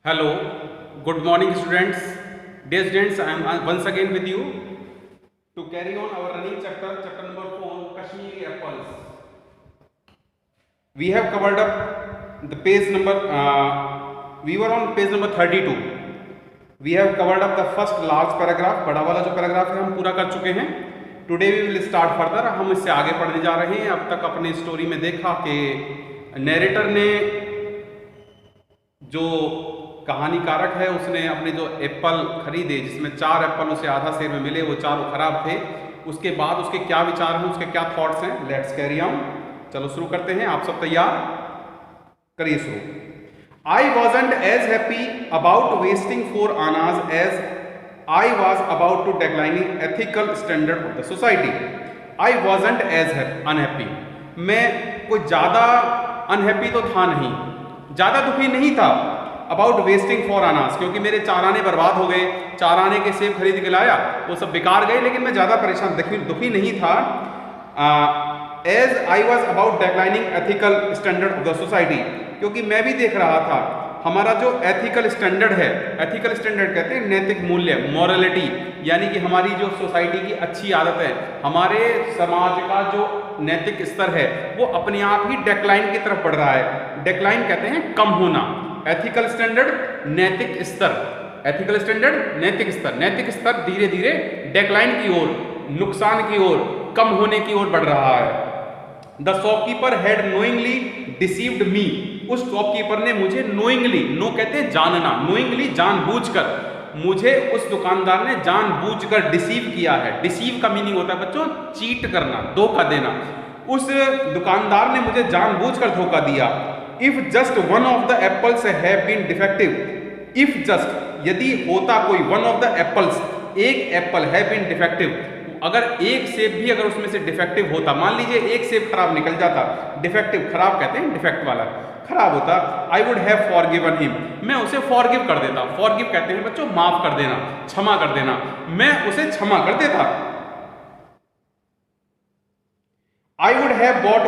Hello, good morning students. Dear students, I am once again with you to carry on our running chapter number 4, Kashmiri apples. We have covered up the page number, we were on page number 32. We have covered up the first large paragraph, बड़ा वाला जो paragraph है हम पूरा कर चुके हैं. Today we will start further. हम इससे आगे पढ़ने जा रहे हैं. अब तक अपने स्टोरी में देखा कि नरेटर ने जो कहानीकारक है उसने अपने जो एप्पल खरीदे जिसमें 4 एप्पल उसे आधा शेर में मिले, वो चारों खराब थे. उसके बाद उसके क्या विचार हैं, उसके क्या थॉट्स हैं. Let's carry on. चलो शुरू करते हैं. आप सब तैयार करिए शुरू. I wasn't as happy about wasting 4 आनाज as I was about to declining ethical standard of the society. I wasn't as unhappy. मैं कोई ज्यादा अनहैप्पी तो था नहीं, ज्यादा दुखी नहीं था अबाउट वेस्टिंग 4 आनास, क्योंकि मेरे 4 आने बर्बाद हो गए. 4 आने के सेब खरीद के लाया, वो सब बेकार गए, लेकिन मैं ज्यादा परेशान दुखी नहीं था. As I was about declining ethical standard of the society, क्योंकि मैं भी देख रहा था हमारा जो एथिकल स्टैंडर्ड है, एथिकल स्टैंडर्ड कहते हैं नैतिक मूल्य, मॉरलिटी, यानी कि हमारी जो सोसाइटी की अच्छी आदत है, हमारे समाज का जो नैतिक स्तर है वो अपने आप ही डेक्लाइन की तरफ बढ़ रहा है. डेक्लाइन कहते हैं कम होना. एथिकल स्टैंडर्ड नैतिक स्तर, एथिकल स्टैंडर्ड नैतिक स्तर, नैतिक स्तर धीरे धीरे डेक्लाइन की ओर, नुकसान की ओर, कम होने की ओर बढ़ रहा है. The shopkeeper had knowingly deceived me. उस शॉपकीपर ने मुझे नोइंगली, नो कहते हैं जानना, नोइंगली जानबूझकर, मुझे उस दुकानदार ने जानबूझकर डिसीव किया है. डिसीव का मीनिंग होता है बच्चों चीट करना, धोखा देना. उस दुकानदार ने मुझे जानबूझकर धोखा दिया. If just one of the apples have been defective. If just यदि होता कोई, वन ऑफ द एप्पल्स, एक एप्पल हैव बीन डिफेक्टिव, अगर एक सेब भी अगर उसमें से डिफेक्टिव होता, मान लीजिए एक सेब खराब निकल जाता, डिफेक्टिव, खराब कहते हैं डिफेक्ट वाला, खराब होता, I would have forgiven him. मैं उसे फॉरगिव कर देता. फॉरगिव कहते हैं बच्चों माफ कर देना, क्षमा कर देना. मैं उसे क्षमा कर देता. I would have bought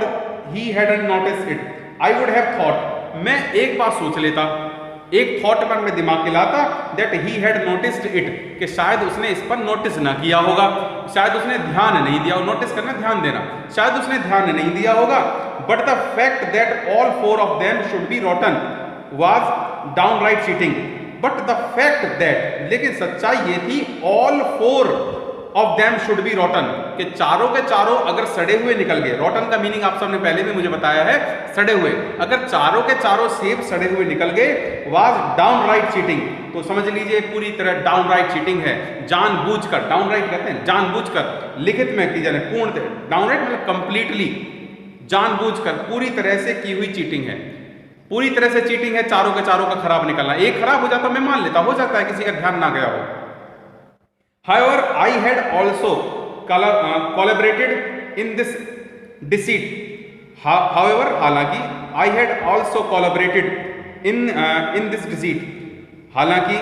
he hadn't noticed it. I would have thought, मैं एक बात सोच लेता, एक थॉट पर मैं दिमाग के लाता, that he had noticed it, कि शायद उसने इस पर नोटिस ना किया होगा, शायद उसने ध्यान नहीं दिया. नोटिस करना ध्यान देना, शायद उसने ध्यान नहीं दिया होगा. But the fact that all 4 of them should be rotten was downright cheating. But the fact that, लेकिन सच्चाई ये थी, all 4 of them should be rotten, कि चारों के चारों अगर सड़े हुए निकल गए. रॉटन का मीनिंग आप सबने पहले भी मुझे बताया है, सड़े हुए. अगर चारों के चारों सेब सड़े हुए निकल गए, वाज डाउनराइट चीटिंग, तो समझ लीजिए पूरी तरह डाउनराइट चीटिंग है. जानबूझकर, डाउनराइट कहते हैं जानबूझकर, लिखित में की जाने, पूर्ण, डाउनराइट मतलब कंप्लीटली, जानबूझकर, पूरी तरह से की हुई चीटिंग है. पूरी तरह से चीटिंग है, चारों के चारों का खराब निकलना. एक खराब हो जाता मैं मान लेता, हो जाता है किसी का ध्यान ना गया हो. However, I had also collaborated in this deceit. However, हालांकि, I had also collaborated in this deceit. हालांकि,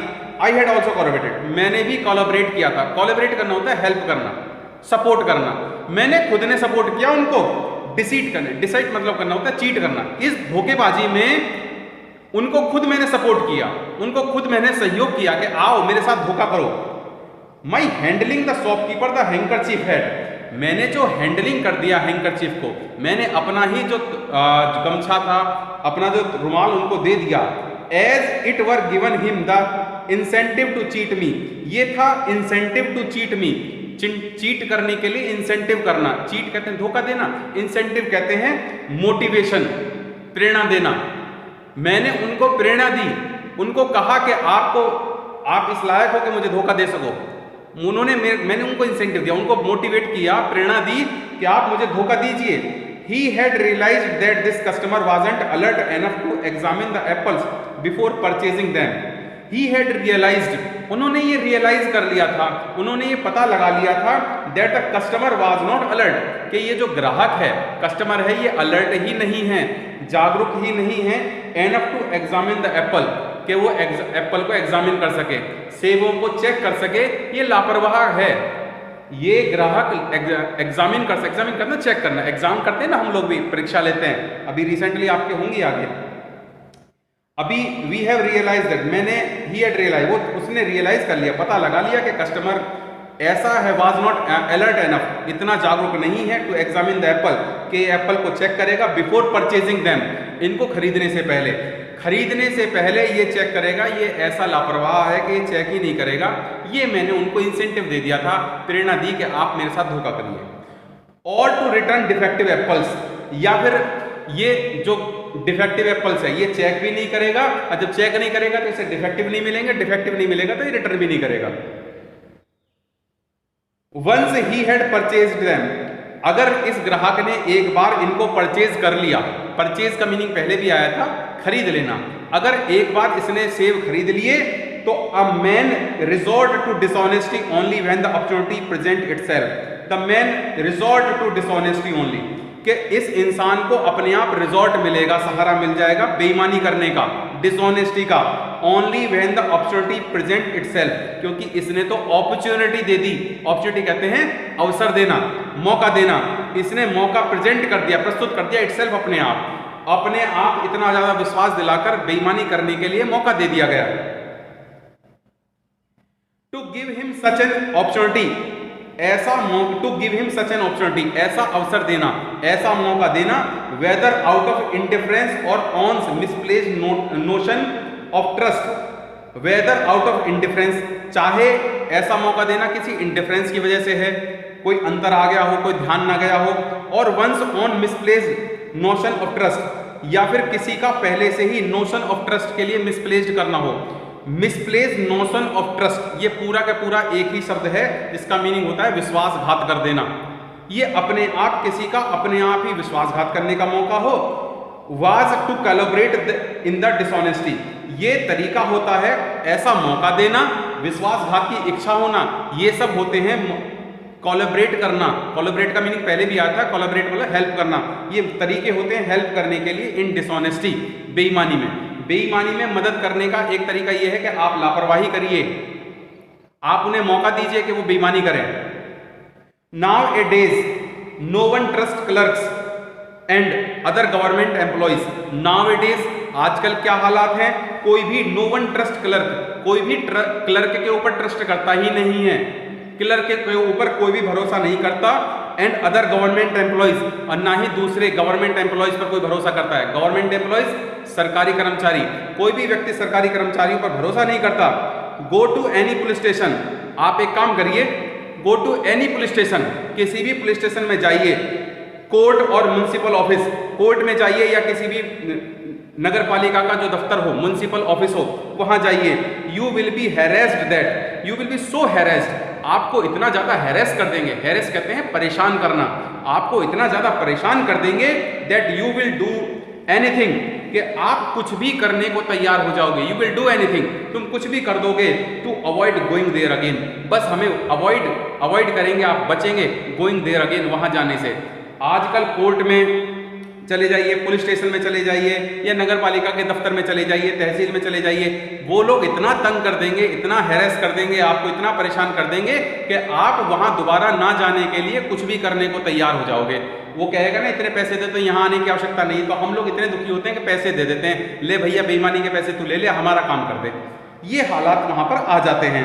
I had also collaborated, मैंने भी collaborate किया था. collaborate करना होता है हेल्प करना, सपोर्ट करना. मैंने खुद ने सपोर्ट किया उनको डिसीट करने. डिसाइड मतलब करना होता है चीट करना. इस धोखेबाजी में उनको खुद मैंने सपोर्ट किया, उनको खुद मैंने सहयोग किया कि आओ मेरे साथ धोखा करो. My handling the shopkeeper the handkerchief head. मैंने जो हैंडलिंग कर दिया हैंकरचीफ को, मैंने अपना ही जो गमछा था, अपना जो रुमाल उनको दे दिया. As it were given him the incentive to cheat me. ये था incentive to cheat me, cheat करने के लिए इंसेंटिव करना. चीट कहते हैं धोखा देना, इंसेंटिव कहते हैं मोटिवेशन, प्रेरणा देना. मैंने उनको प्रेरणा दी, उनको कहा कि आप इस लायक हो कि मुझे धोखा दे सको. मैंने उनको इंसेंटिव दिया, उनको मोटिवेट किया, प्रेरणा दी कि आप मुझे धोखा दीजिए. He had realized that this customer wasn't alert enough to examine the apples before purchasing them. He had realized, उन्होंने ये रियलाइज कर लिया था, उन्होंने ये पता लगा लिया था, that the customer was not alert, कि ये जो ग्राहक है, कस्टमर है, ये अलर्ट ही नहीं है, जागरूक ही नहीं है, enough to examine the apple, कि वो एप्पल को एग्जामिन कर सके, सेबों को चेक कर सके. ये लापरवाह है. ये ग्राहक एग्जामिन कर सके, एग्जामिन करना, चेक करना, एग्जाम करते हैं ना हम लोग भी, परीक्षा लेते हैं, अभी रिसेंटली आपके होंगी आगे. अभी वी हैव रियलाइज दैट, मैंने ही हैड रियलाइज, वो उसने रियलाइज कर लिया, पता लगा लिया कि कस्टमर ऐसा है, वाज नॉट अलर्ट एनफ, इतना जागरूक नहीं है टू एग्जामिन द एप्पल, कि एप्पल को चेक करेगा बिफोर परचेजिंग देम, इनको खरीदने से पहले, खरीदने से पहले ये चेक करेगा, ये ऐसा लापरवाह है कि ये चेक ही नहीं करेगा। ये मैंने उनको इंसेंटिव दे दिया था, प्रेरणा दी कि आप मेरे साथ धोखा करिए। और टू रिटर्न डिफेक्टिव एप्पल्स, या फिर ये जो डिफेक्टिव एप्पल्स है ये चेक भी नहीं करेगा, और जब चेक नहीं करेगा तो इसे डिफेक्टिव नहीं मिलेंगे, डिफेक्टिव नहीं मिलेगा तो ये रिटर्न भी नहीं करेगा। Once he had purchased them, अगर इस ग्राहक ने एक बार इनको परचेज कर लिया, परचेज का मीनिंग पहले भी आया था खरीद लेना, अगर एक बार इसने सेब खरीद लिए तो a man resort to dishonesty only when the opportunity present itself. The man resort to dishonesty only, कि इस इंसान को अपने आप रिजॉर्ट मिलेगा, सहारा मिल जाएगा बेईमानी करने का, डिसऑनेस्टी का, only when the opportunity present itself, क्योंकि इसने तो अपॉर्चुनिटी दे दी, अपॉर्चुनिटी कहते हैं अवसर देना, मौका देना, इसने मौका प्रेजेंट कर दिया, प्रस्तुत कर दिया, इटसेल्फ अपने आप इतना ज्यादा विश्वास दिलाकर बेईमानी करने के लिए मौका दे दिया गया। To give him such an opportunity, ऐसा to give him such an opportunity, ऐसा अवसर देना, ऐसा मौका देना, वेदर आउट ऑफ इंडिफरेंस और on misplaced notion of trust, whether out of indifference, चाहे ऐसा मौका देना किसी इंडिफरेंस की वजह से है, कोई अंतर आ गया हो, कोई ध्यान ना गया हो, और once on misplaced notion of trust, या फिर किसी का पहले से ही नोशन ऑफ ट्रस्ट के लिए मिसप्लेस्ड करना हो। मिसप्लेस्ड नोशन ऑफ ट्रस्ट, ये पूरा का पूरा एक ही शब्द है जिसका मीनिंग होता है विश्वासघात कर देना। ये अपने आप किसी का अपने आप ही विश्वासघात करने का मौका हो। Was to collaborate in the dishonesty, ये तरीका होता है ऐसा मौका देना, विश्वासघात की इच्छा होना, ये सब होते हैं कोलैबोरेट करना। कोलैबोरेट का मीनिंग पहले भी आया था, कोलैबोरेट मतलब हेल्प करना, ये तरीके होते हैं हेल्प करने के लिए इन डिसऑनेस्टी, बेईमानी में। बेईमानी में मदद करने का एक तरीका यह है कि आप लापरवाही करिए, आप उन्हें मौका दीजिए कि वो बेईमानी करें। Nowadays no one trust clerks and other government employees, nowadays आजकल क्या हालात हैं, कोई भी नो वन ट्रस्ट क्लर्क, कोई भी क्लर्क के ऊपर ट्रस्ट करता ही नहीं है, क्लर्क के ऊपर कोई भी भरोसा नहीं करता, एंड अदर गवर्नमेंट एम्प्लॉइज, और ना ही दूसरे गवर्नमेंट एम्प्लॉइज पर कोई भरोसा करता है। गवर्नमेंट एम्प्लॉइज सरकारी कर्मचारी, कोई भी व्यक्ति सरकारी कर्मचारियों पर भरोसा नहीं करता। Go to any police station, आप एक काम करिए, go to any police station, किसी भी पुलिस स्टेशन में जाइए, कोर्ट और म्युनिसिपल ऑफिस, कोर्ट में जाइए या किसी भी नगर पालिका का जो दफ्तर हो, म्युनिसिपल ऑफिस हो, वहां जाइए। You will be harassed that, you will be so harassed, आपको इतना ज्यादा हैरेस कर देंगे, हैरेस कहते हैं परेशान करना, आपको इतना ज्यादा परेशान कर देंगे that you will do anything, कि आप कुछ भी करने को तैयार हो जाओगे। यू विल डू एनीथिंग, तुम कुछ भी कर दोगे to avoid going there again, बस हमें अवॉइड करेंगे, आप बचेंगे गोइंग देयर अगेन, वहां जाने से। आजकल कोर्ट में चले जाइए, पुलिस स्टेशन में चले जाइए, या नगर पालिका के दफ्तर में चले जाइए, तहसील में चले जाइए, वो लोग इतना तंग कर देंगे, इतना हैरेस कर देंगे, आपको इतना परेशान कर देंगे कि आप वहां दोबारा ना जाने के लिए कुछ भी करने को तैयार हो जाओगे। वो कहेगा ना इतने पैसे दे तो यहाँ आने की आवश्यकता नहीं, तो हम लोग इतने दुखी होते हैं कि पैसे दे देते हैं, ले भैया बेईमानी के पैसे तू ले ले, हमारा काम कर दे। ये हालात वहां पर आ जाते हैं।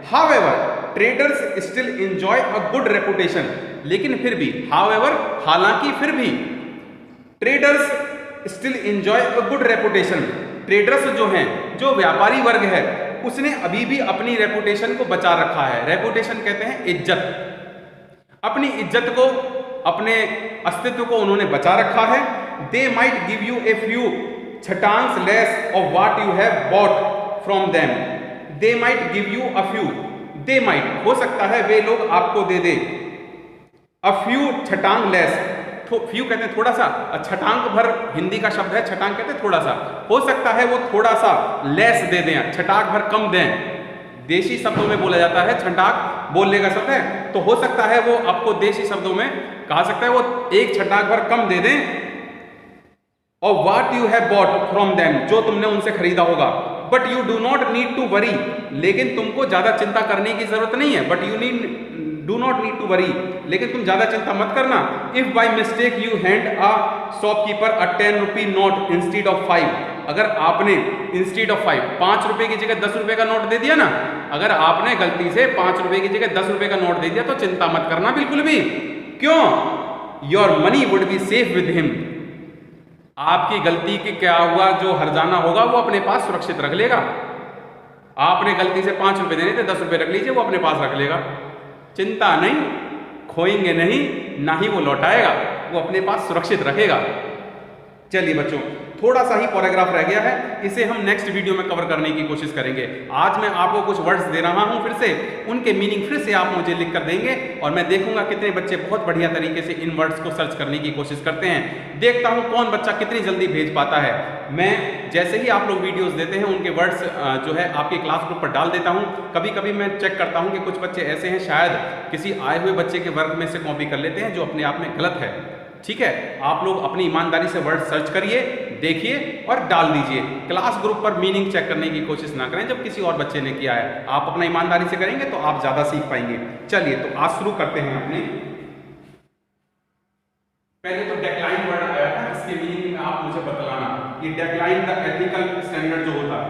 However traders still enjoy a good reputation, लेकिन फिर भी, हाउएवर हालांकि फिर भी, traders still enjoy a good reputation, traders जो हैं, जो व्यापारी वर्ग है, उसने अभी भी अपनी रेपुटेशन को बचा रखा है। रेपुटेशन कहते हैं इज्जत, अपनी इज्जत को, अपने अस्तित्व को उन्होंने बचा रखा है। They might give you a few छटांग्स less of what you have bought from them, they might give you a few, they might हो सकता है वे लोग आपको दे दे, अ फ्यू छटांग लेस, फ्यू कहते हैं थोड़ा सा, छटांग भर हिंदी का शब्द है, छटांग कहते हैं थोड़ा सा, हो सकता है वो थोड़ा सा लेस दे दें, छटाक भर कम दें, देशी शब्दों में बोला जाता है, छटाक बोलने का शब्द है, तो हो सकता है वो आपको देशी शब्दों में कहा सकता है वो एक छटाक भर कम दे दें, और what you have bought from them, जो तुमने उनसे खरीदा होगा। But you do not need to worry, लेकिन तुमको ज्यादा चिंता करने की जरूरत नहीं है। But you do not need to worry, लेकिन तुम ज्यादा चिंता मत करना। If by mistake you hand a shopkeeper a 10 rupee note instead of 5, अगर आपने इंस्टीड ऑफ 5 रुपए की जगह 10 रुपए का नोट दे दिया ना, अगर आपने गलती से 5 रुपए की जगह 10 रुपए का नोट दे दिया तो चिंता मत करना बिल्कुल भी। क्यों? Your money would be safe with him. आपकी गलती की क्या हुआ, जो हर्जाना होगा वो अपने पास सुरक्षित रख लेगा। आपने गलती से 5 रुपए देने थे, 10 रुपए रख लीजिए, वो अपने पास रख लेगा। चिंता नहीं, खोएंगे नहीं, ना ही वो लौटाएगा, वो अपने पास सुरक्षित रखेगा। चलिए बच्चों, थोड़ा सा ही पैराग्राफ रह गया है, इसे हम नेक्स्ट वीडियो में कवर करने की कोशिश करेंगे। आज मैं आपको कुछ वर्ड्स दे रहा हूं, फिर से उनके मीनिंग फिर से आप मुझे लिख कर देंगे और मैं देखूंगा कितने बच्चे बहुत बढ़िया तरीके से इन वर्ड्स को सर्च करने की कोशिश करते हैं। देखता हूं कौन बच्चा कितनी जल्दी भेज पाता है। मैं जैसे ही आप लोग वीडियोस देते हैं उनके वर्ड्स जो है आपके क्लास ग्रुप पर डाल देता हूं। कभी कभी मैं चेक करता हूं कि कुछ बच्चे ऐसे हैं शायद किसी आए हुए बच्चे के वर्क में से कॉपी कर लेते हैं, जो अपने आप में गलत है। ठीक है, आप लोग अपनी ईमानदारी से वर्ड सर्च करिए, देखिए और डाल दीजिए। क्लास ग्रुप पर मीनिंग चेक करने की कोशिश ना करें जब किसी और बच्चे ने किया है। आप अपना ईमानदारी से करेंगे तो आप ज्यादा सीख पाएंगे। चलिए तो आज शुरू करते हैं अपने। पहले तो डेक्लाइन वर्ड आया था, इसके मीनिंग में आप मुझे बतलाना। ये डेक्लाइन द एथिकल स्टैंडर्ड जो होता है,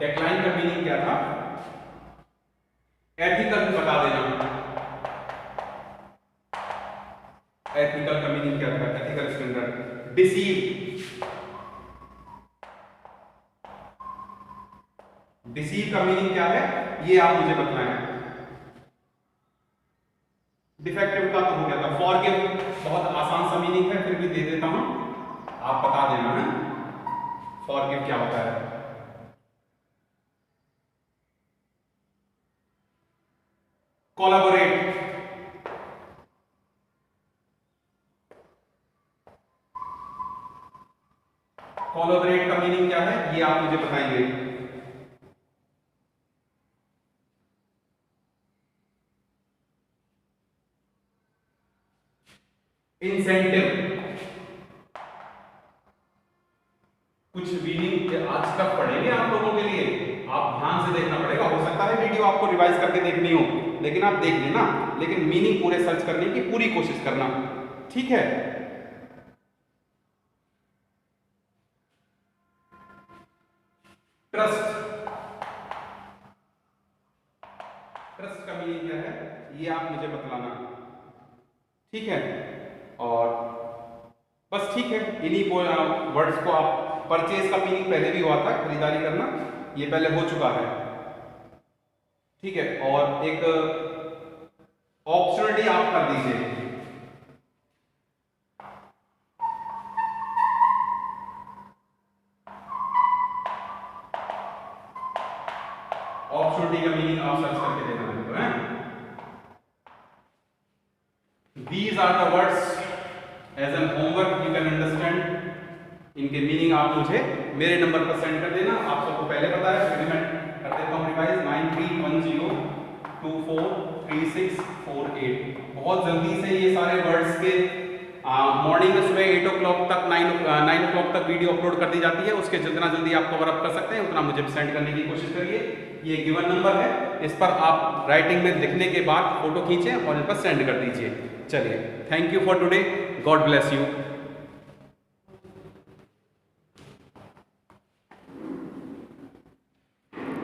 डेक्लाइन का मीनिंग क्या था, एथिकल बता देना। एथिकल का मीनिंग क्या था, एथिकल स्टैंडर्ड। डिसीव, डिसीव का मीनिंग क्या है ये आप मुझे बताएं। डिफेक्टिव का तो हो गया था। फॉरगिव बहुत आसान सा मीनिंग है, फिर भी दे देता हूं, आप बता देना है फॉरगिव क्या होता है। कोलैबोरेट, कोलैबोरेट का मीनिंग क्या है ये आप मुझे बताएंगे। इंसेंटिव, कुछ मीनिंग आज तक पढ़ेंगे आप लोगों के लिए, आप ध्यान से देखना पड़ेगा। हो सकता है वीडियो आपको रिवाइज करके देखनी हो, लेकिन आप देख लेना, लेकिन मीनिंग पूरे सर्च करने की पूरी कोशिश करना, ठीक है। ट्रस्ट, ट्रस्ट का मीनिंग क्या है ये आप मुझे बतलाना, ठीक है। और बस ठीक है, इन्हीं वर्ड्स को आप, परचेज का मीनिंग पहले भी हुआ था, खरीदारी करना, ये पहले हो चुका है, ठीक है। और एक ऑप्शनलिटी आप कर दीजिए। ऑप्शनलिटी का मीनिंग आप सर्च करके देना है। These are the words as an homework you can understand. इनके मीनिंग आप मुझे मेरे नंबर पर सेंड कर देना। आप सबको पहले पता है, फिर मैं कर देता हूँ रिवाइज। 9310243648। बहुत जल्दी से ये सारे वर्ड्स के मॉर्निंग में सुबह 8 o'clock तक 9 o'clock तक वीडियो अपलोड कर दी जाती है। उसके जितना जल्दी आप कवर अप कर सकते हैं उतना मुझे सेंड करने की कोशिश करिए। ये गिवन नंबर है, इस पर आप राइटिंग में लिखने के बाद फोटो खींचें और इन पर सेंड कर दीजिए। चलिए, thank you for today, God bless you.